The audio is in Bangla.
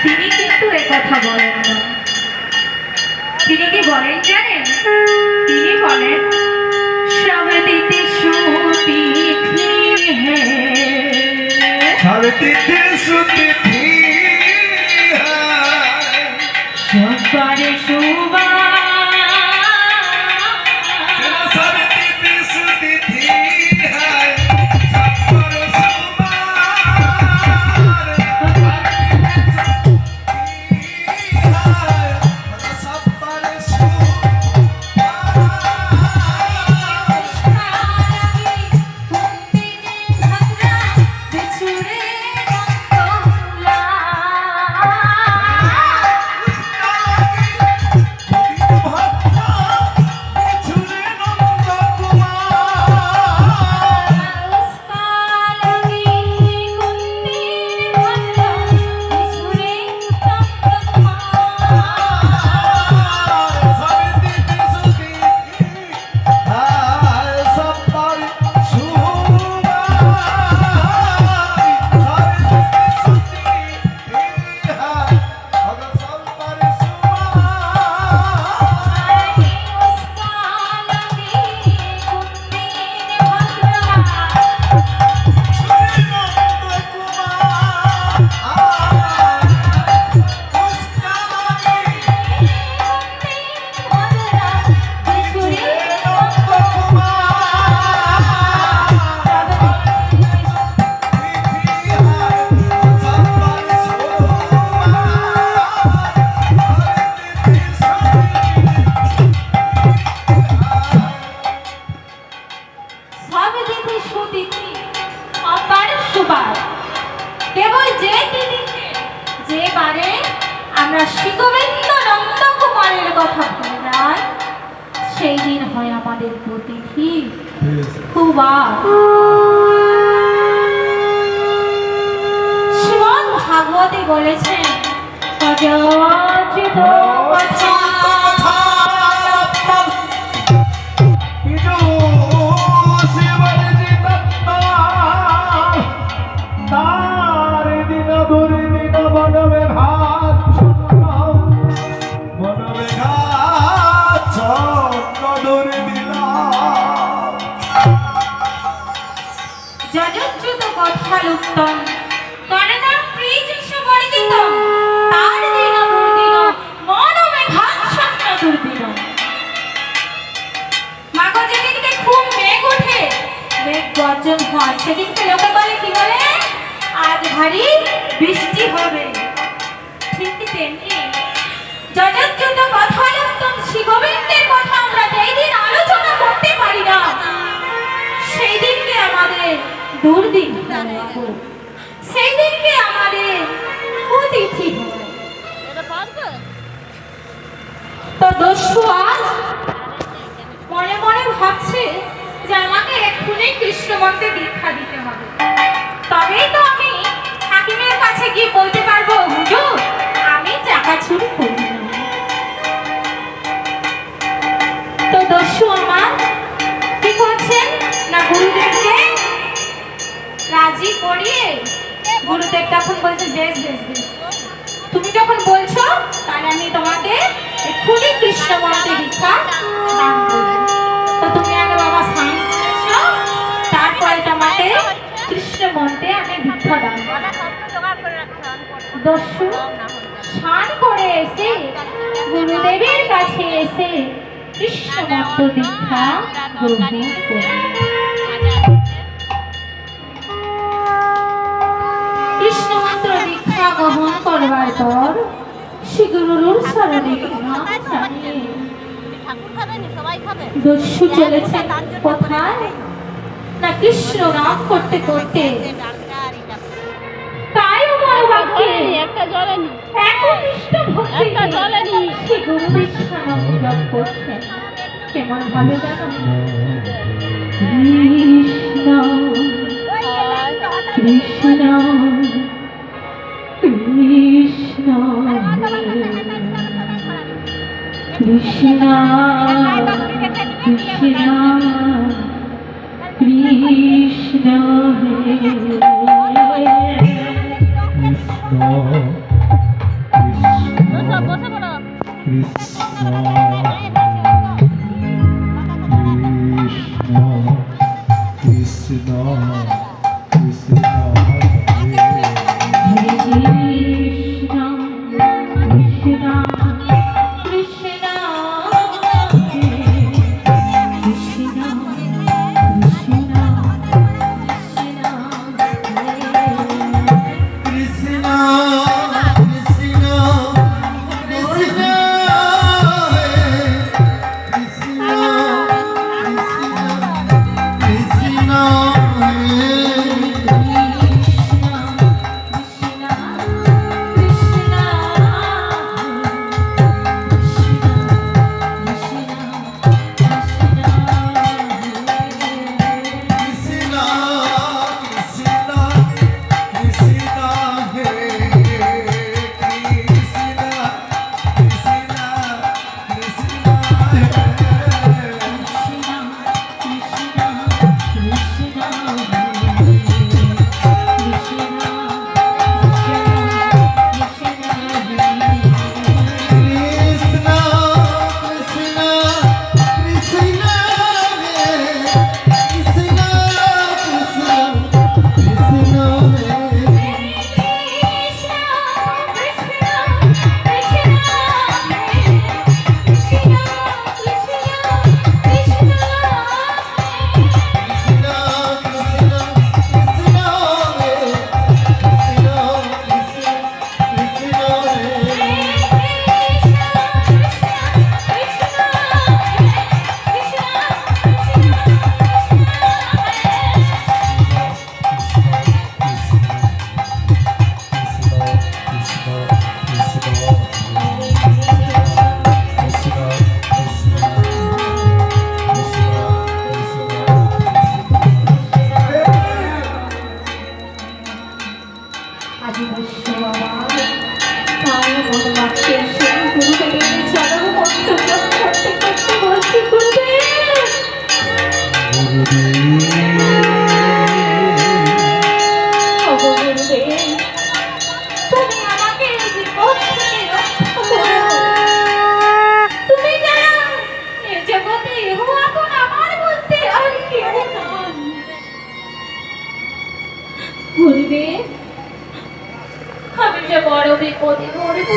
তিনি কিন্তু একথা বলেন না। তিনি কি বলেন জানেন? তিনি বলেন সব দিতে সুতিথি হে, সব তিথি সুতিথি সবারে সুবা সব তিথি সুতিথি সবার কেবল যে দিদিতে যে বারে আমরা শ্রীগোবিন্দ নন্দকুমারের কথা ভুলে যাই, সেই দিন হয় আমাদের প্রতিথি খুবা। শ্রীমদ ভাগবতে বলেছেন অযাচিত কথা যযোচ্যুত কথালুত্তম করণার প্রিয়যশ বর্জিতম তার দিন দুর্দিন মনোমেঘাচ্ছন্ন দুর্দিন। মাগো যেদিনকে খুব মেঘ ওঠে, মেঘ গর্জন হয়, সেদিনকে লোকে বলে কি বলে? আজ ভারী বৃষ্টি হবে। ঠিক তেমনি যযোচ্যুত কথালুত্তম শ্রী গোবিন্দের কথা আমরা যেই দিন আলোচনা করতে পারি না, সেই দিনকে আমাদের দুর্দিন, সেই দিনকে আমাদের অতিথি। তো দস্যু আজ মনে মনে ভাবছে যে আমাকে এক্ষুনি কৃষ্ণ মন্ত্রে দীক্ষা দিতে হবে, তবেই তো আমি হাকিমের কাছে গিয়ে বলতে পারবো হুজুর আমি টাকা চুরি করি না। তো দস্যু আমার কি করছেন না, গুরুদেবকে রাজি করিয়ে গুরুদেব তখন বলছেন বেশ বেশ বেশ, তুমি যখন বলছো তাহলে আমি তোমাকে এক্ষুনি কৃষ্ণ মন্ত্রে দীক্ষা দান করবো। তো তুমি আগে বাবা স্নান করেছো, তারপরে তোমাকে কৃষ্ণ মন্ত্রে আমি দীক্ষা দান করবো। দস্যু স্নান করে এসে গুরুদেবের কাছে এসে কৃষ্ণ মন্ত্র দীক্ষা গ্রহণ করে। কৃষ্ণ মন্ত্র দীক্ষা গ্রহণ করবার পর শ্রী গুরুর শরণে দস্যু চলেছেন কোথায় না, কৃষ্ণ নাম করতে করতে তাই আমার বাক্যে একটা জ্বলেনি একনিষ্ঠ ভক্তি একটা জ্বলেনি শ্রী গুরু দীক্ষা নাম জপ করছেন। কেমন ভালো জানো, কৃষ্ণ কৃষ্ণ কৃষ্ণ কৃষ্ণ কৃষ্ণ কৃষ্ণ হে এমন মাকে সেই গুরুদেবের চরণ মন্ত্র জপ করতে করতে বলছি গুরুদেব, ওগো গুরুদেব, তুমি আমাকে এই বিপদ থেকে রক্ষা করো। তুমি জানো এ জগতে এহ এখন আমার বলতে আর কেউ নন। গুরুদেব, আমি যে বড় বিপদে পড়েছি।